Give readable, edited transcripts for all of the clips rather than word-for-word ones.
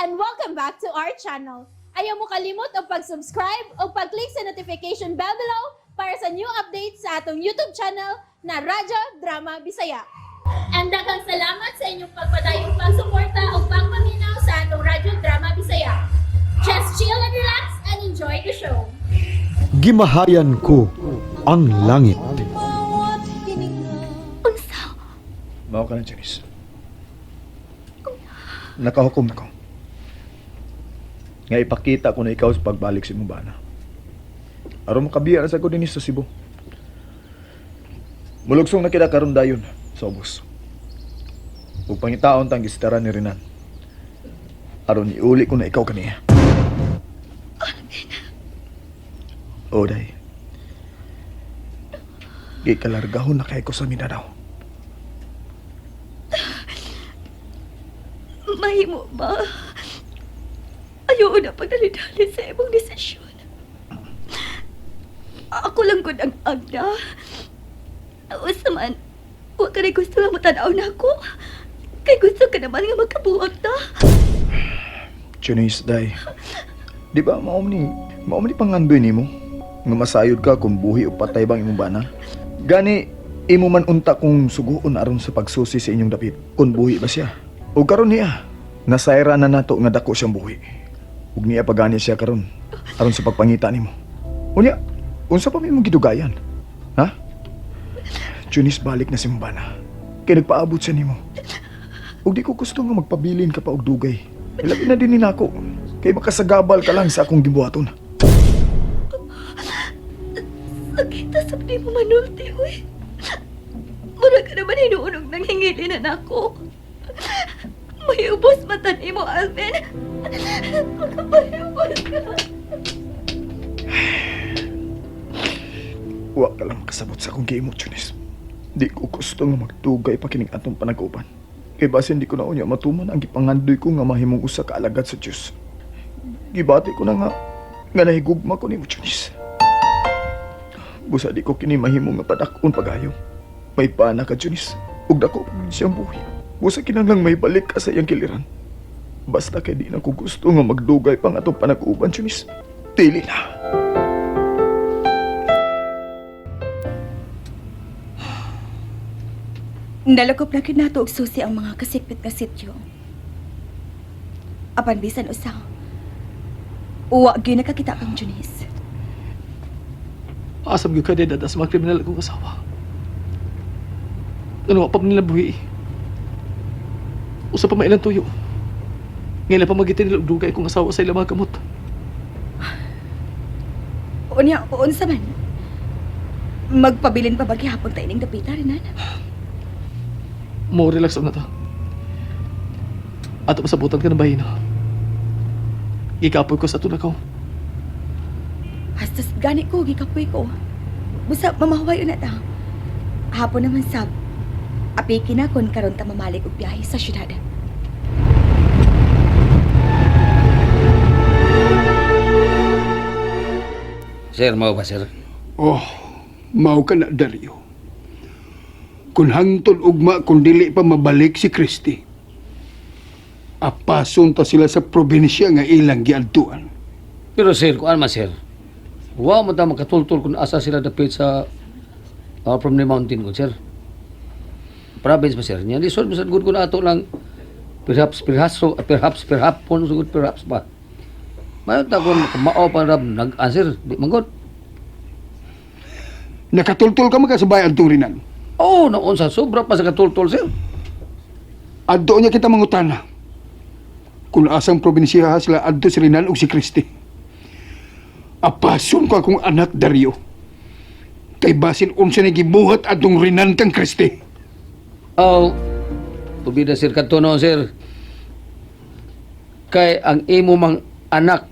and welcome back to our channel. Ayaw mo kalimot o pag-subscribe o pag-click sa notification bell below para sa new updates sa atong YouTube channel na Radyo Drama Bisaya. And daghang salamat sa inyong pagpadayong pagsuporta o pagpaminaw sa atong Radyo Drama Bisaya. Just chill and relax and enjoy the show. Gimahayan ko ang langit. Mao ka na, Janice. Nakahukom na ko. Nga ipakita ko na ikaw sa pagbalik sa imong bana. Aron makabiya na sa ko din sa Cebu. Mulugsong na kita karon dayon sa ubos. Ug pangitaon tang gisitara ni Renan. Aron iuli ko na ikaw kaniya. Oday. Gikalargahon na kay ko sa Mindanao. Mahimo ba? Ayaw na pagdali-dali sa imong desisyon. Ako lang gud ang agda. Usa man, huwag ka na gusto nga matanaw na ako. Kay gusto ka naman nga magkabuhat na. Janice, day. Di ba mao ni pangandoy nimo? Nga masayod ka kung buhi o patay bang imong bana? Gani, imo man unta kung suguon aron sa pagsusi sa inyong dapit. Kung buhi ba siya? O karon niya, nasayra na nato nga dako siyang buhi. Ug niya pagani siya karon aron sa pagpangita nimo. Unya, unsa pa may mong gidugayan? Ha? Janice, balik na si imong bana. Kay nagpaabot siya nimo. Ug di ko gusto nga magpabilin ka pa og dugay. Ilabi na din ni nako. Kay makasagabal ka lang sa akong gibuhaton. Sakita sa di mo manulti, uy. Mura ka naman hinuunog ng hingili na nako. May ubos mata ni mo, Alvin. Magkabayubos ka. Wa ka lang makasabot sa akong giimot, Janice. Di ko gusto nga magdugay pa kining atong panag-uban. Kay basin di ko na unya matuman ang gipangandoy ko nga mahimong usa ka alagad sa Dios. Gibati ko na nga nahigugma ko nimo, Janice. Busa di ko kini mahimong nga padak-on pagayo. May pana ka, Janice. Ug dako pa siyang buhi. Busa kinahanglang may balik ka sa iyang kiliran. Basta kay di na ko gusto nga magdugay pang atong panag-uban, Janice. Dili na. Nalakop na kinato og susi ang mga kasikpit nga sityo. Apan bisan usa. Uwa gyud nakakita kang Junice. Asam yung kanina sa mga kriminal akong asawa. Ano pa nila buhi? Usa pa mailang tuyo. Ngayon pa magitin nila og dugay kong asawa sa ilang mga kamot. Unya, unsa man? Magpabilin pa ba gihapon ta ining dapita rin Mo relax na to. Ato masabutan ka ng bahin. Ikapoy ko sa tunakaw. Hastas gani ko, gikapoy ko. Busa, mamahaway na ta. Hapon naman sab. Apiki na kon karon ta mamalik og biyahe sa syudad. Sir, mau ba, sir? Oh, mao ka na, Dario. Kung hangtod ugma kung dili pa mabalik si Christy. Apason ta sila sa probinsya nga ilang giadtuan. Pero sir, kuan man, sir? Wa mo ta makatultol kung asa sila dapit sa from the mountain ko, sir. Province ba, sir? Nya lisod mo sa good ko na ato lang perhaps pon sugod perhaps ba. Mayon ta kun mao pa rab nag-answer, di mangod. Nakatultol ka magkasabay ang turinan. Oh, naon sa sobra pa sa katultol, sir. Adto niya kita mangutana. Kung asang probinsya sila adto si Rinan o si Christy. Apason ko akong anak, Dario. Kay basin unsa na gibuhat adtong Rinan kang Christy. Oh, tubida sir kadto no, sir. Kay ang imo mang anak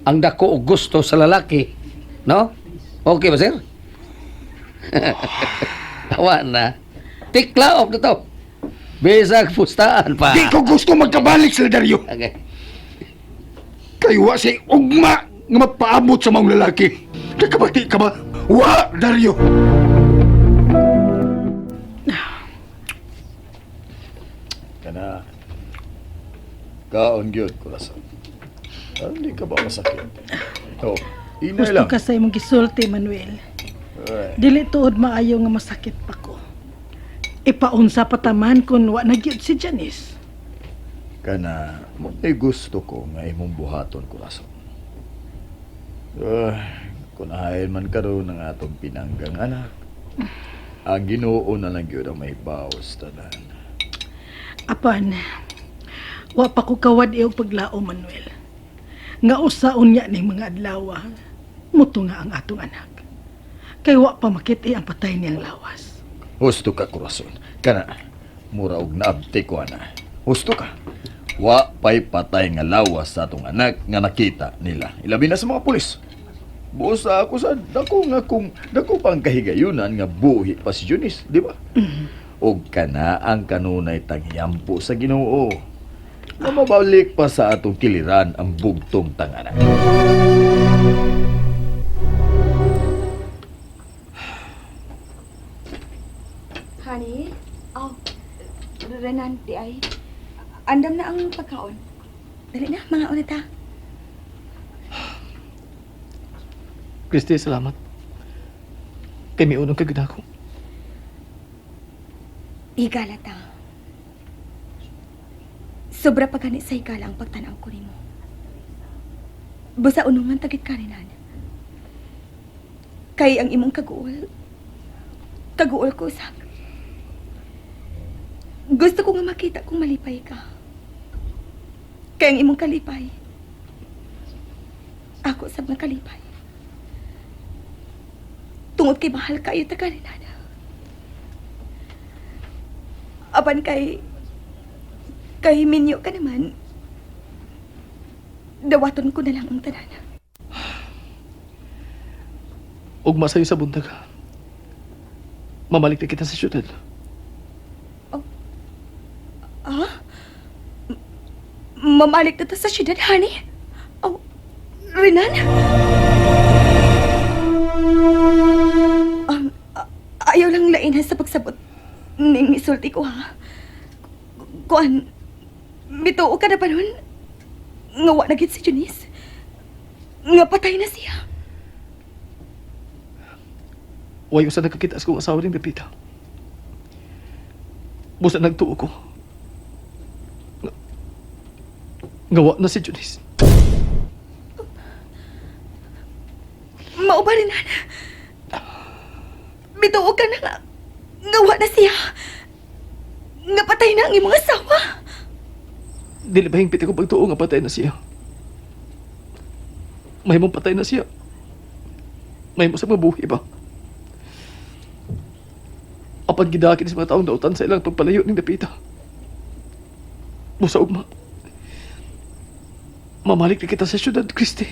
ang dako og gusto sa lalaki, no? Okay ba, sir? Tawa na. Tiklaop na to. Bisag pustaan pa. Di ko gusto magkabalik sila, Dario. Okay. Kay wa say ugma nga mapaabot sa mga lalaki. Nakabati ka ba? Wa, Dario! Kana. Kaon gyud kurason. Hindi ka ba masakit? Oh, inay Gusto lang. ka sa imong gisulti, Manuel. Ay, Dili tuod maayo nga masakit pa ko. Ipaunsa pataman kung wa nagyud si Janice. kana mo gusto ko nga imong buhaton kurason. Kunahain man karon ng atong pinanggang anak. Ang Ginoo na lang gyud ang may bawas tanan. Apan, wa pa ko kawad iyong paglao, Manuel. Nga usaon niya ning mga adlaw, muto nga ang atong anak. Kay wa pa makiti ang patay niyang lawas. Husto ka kurason. Kana mura og naabti ko ana. Husto ka. Wa pay patay nga lawas sa atong anak nga nakita nila. Ilabi na sa mga pulis. Busa ako sa dako pang kahigayunan nga buhi pa si Junis, di ba? Og kana ang kanunay tangyampo sa Ginoo. Na mabalik pa sa atong kiliran ang bugtong tanganan. Honey? Oh, Renan, di ay. Andam na ang pagkaon. Dali na, mga ulit ha. Christy, salamat. Kay may unong kagid ako. Higala ta. Sobra pa gani sa higala ang pagtanaw ko nimo. Basta unungan tagit ka Renan. Kay ang imong kaguol ko sa gusto ko nga makita kung malipay ka. Kaya ang imong kalipay, ako sab nga kalipay. Tungod kay mahal kayo tagarinana. Apan kay minyo ka naman, dawaton ko na lang ang tanana. Ug masayo sa buntag. Mamalik na kita sa syudad. Mamalik na ta sa syudad, honey? Oh, Renan? Ayaw lang lainan sa pagsabot ning isulti ko, ha? Kuan, bituo ka na pa nun? Nga wa na gid si Junice? Nga patay na siya? Wayo sa nagkakita sa kong asawa rin, Pepita. Busa nagtuo ko. Ngawa na si Junice. Mao ba, Renan? Bituo ka na nga. Ngawa na siya. Nga patay na ang imong asawa. Dili ba hingpit ako pagtuo nga patay na siya? May mong patay na siya. May mo sa mabuhi ba? Apan gidakin sa mga taong dautan sa ilang pagpalayo ng Pepita. Busa ugma. Mamalik na kita sa syudad, Christy.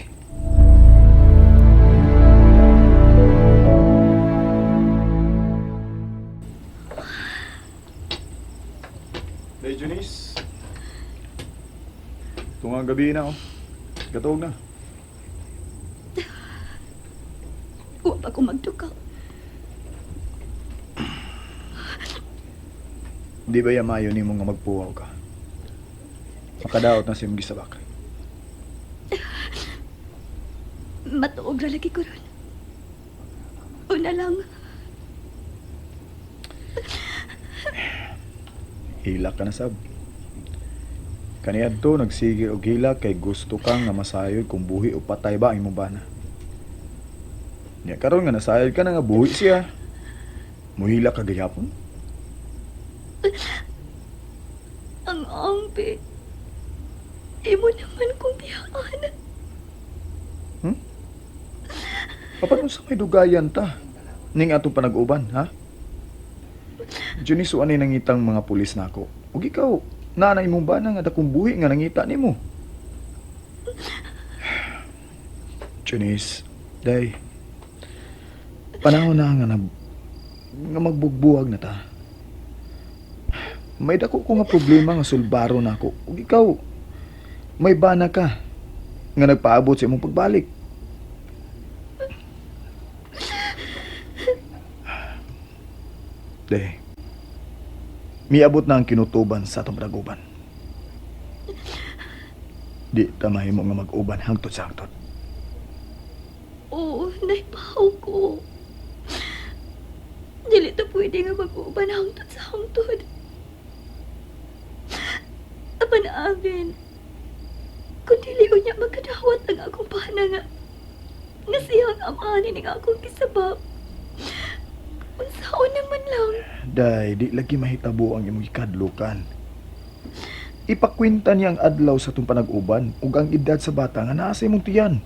Day Junis. Tungang gabi na oh. Gatog na. Huwag pa ko magduka. Di ba yamayo ni mo nga magpuwaw ka? Makadaot na si mong gisabak. Matuog na lagi ko ron. Una lang. Hilak ka na sab. Kaniadto nagsige og hilak kay gusto kang nga masayod kung buhi o patay ba ang imong bana. Nya karon nga nasayod ka na nga buhi siya. Muhilak ka gayapon. Ang ampe. Imo naman kong biyaan. Paano sa may dugayan ta? Ning atong panag-uban, ha? Junice, anay nangitang mga pulis na ako. Ug ikaw, nanay mong bana nga dakong buhi nga nangita nimo. Junice, day. Panahon na nga magbugbuwag na ta. May dako ko nga problema nga sulbaro na ako. Ug ikaw, may bana ka nga nagpaabot sa imong pagbalik. Day, miabot na ang kinutuban sa atong panaguban. Di ta mahimo nga mag-uban hangtod sa hangtod. Oo, naipahaw ko. Dili ta pwede nga mag-uban hangtod sa hangtod. Apan amin, kung dili ko niya magkadawat ang akong pana nga siyang amanin nga akong kisabab. Unsaon naman lang. Day, di lagi mahitabo ang imong ikadlukan. Ipakwinta niya ang adlaw sa itong panag-uban ug ang edad sa bata nga naa sa imong tiyan.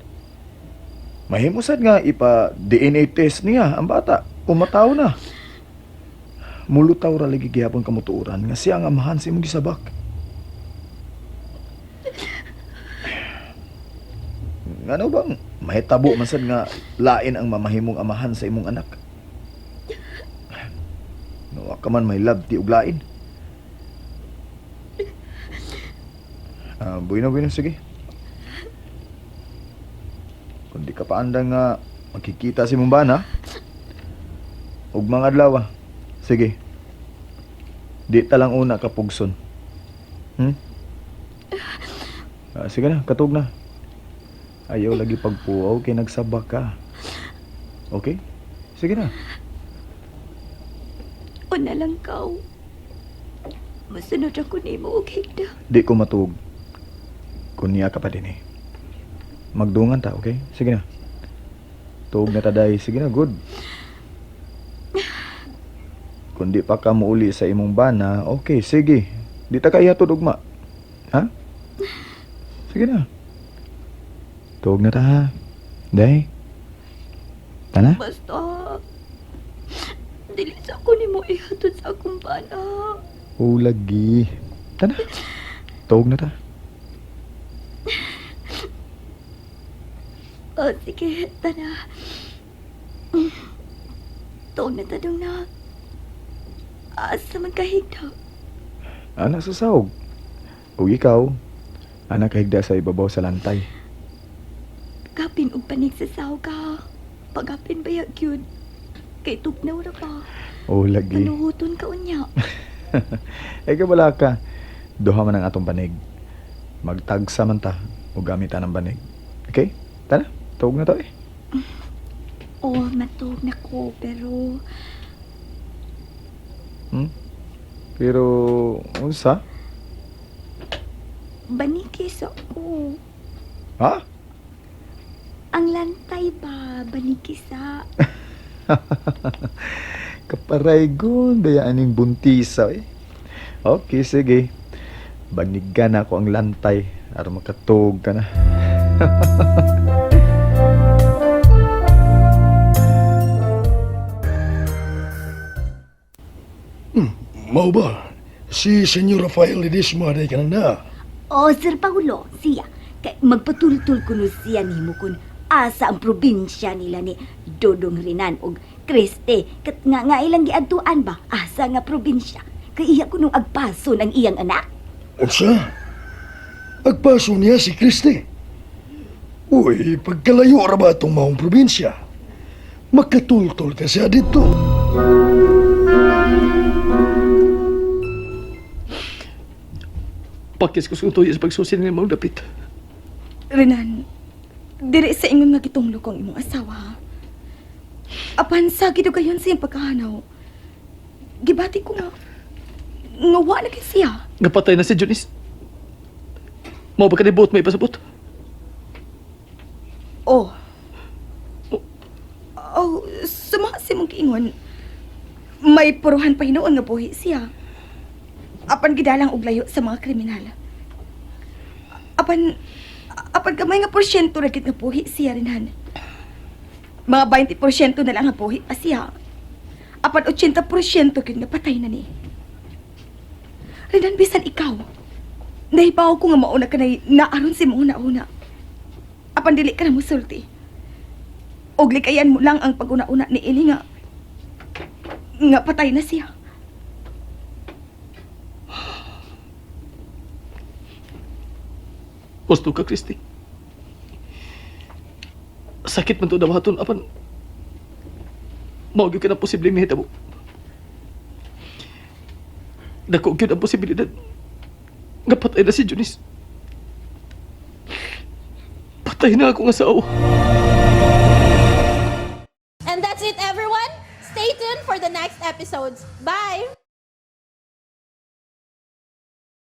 Mahimusad nga ipa-DNA test niya ang bata kung mataw na. Mulutaw ra lagi gihapon kamutuoran nga siya ang amahan sa imong gisabak. Ano bang mahitabo man sad nga lain ang mamahimong amahan sa imong anak? Nawa ka man may love ti ug lain. Bueno, sige. Kung di ka pa andang nga magkikita si mong bana, ug mga adlaw, sige. Di ta lang una kapugson. Sige na, katog na. Ayaw lagi pagpuaw kay nagsabak ka. Okay? Sige na. Una lang kaw. Masunod ako nimo og higda. Di ko matuog. Kunya ka pa din eh. Magdungan ta, okay? Sige na. Tuog na taday. Sige na, good. Kung di pa ka muuli sa imong bana, okay, sige. Di ta kaya ugma. Ha? Sige na. Tuog na ta, ha? Day? Tana? Basta, dili sa ako nimo ihatod sa akong bana. O, lagi. Tana? Tuog na ta. Oh, sige, tana. Tuog na tadong na. Asa man kahigda. Anak sa sahog. O ikaw, anak kahigda sa ibabaw sa lantay. Kapin og panig sa saw ka. Pagapin ba yun? Kay tugnaw na pa. O, lagi. Manuhuton ka unya. Ay, wala ka. Duha man ang atong banig. Magtagsa man ta o gamitan ng banig. Okay? Tara, tuog na to eh. Oh, matug na ko, pero Pero, unsa? banikis ako. Ha? Ang lantay ba, banikisa? Kaparaygon, dayaan ning buntisa eh. Okay, sige. Banigan ako ang lantay aron makatug ka na. Mao ba? Si Senyor Rafael Ledesma day ka na. O, Sir Paulo, siya. Kay magpatultul kuno siya nimo kun asa ang probinsya nila ni Dodong Rinan og Kriste. Kat nga ilang giadtuan ba? Asa nga probinsya? Kay iya kunong agpaso ng iyang anak. Unsa? Agpaso niya si Kriste. Uy, pagkalayo ra ba itong maong probinsya? Magkatultol ka siya dito. Pakis ko suntoy sa pagsusin ng mga dapit. Renan, diri sa ingon nga gitunglo kong imong asawa. Apan sa gidugayon sa iyang pagkahanaw, gibati ko nga wa na kay siya. Napatay na si Junis. Mau ba ka ni buot may pasabot? Oh. Oh, sumasi mong kiingon. May puruhan pa hinoon nga buhi siya. Apan gidalang og layo sa mga kriminal. Apan gamay nga porsyento ra gid nga buhi siya rinhan. Mga 20% na lang nga buhi pa siya. Apan 80% gid nga patay na ni. Rinhan bisan ikaw. Nahibaw ko nga mauna ka naaron si mo una. Apan dili ka na musulti. Og likayan mo lang ang pag-una-una ni Eli nga patay na siya. Gusto ka, Christy. Sakit man to dawaton, apan mao gyud ka na posibleng mahitabo. Dako gyud ang posibilidad nga patay na si Junis. Patay na akong asawa. And that's it, everyone. Stay tuned for the next episodes. Bye!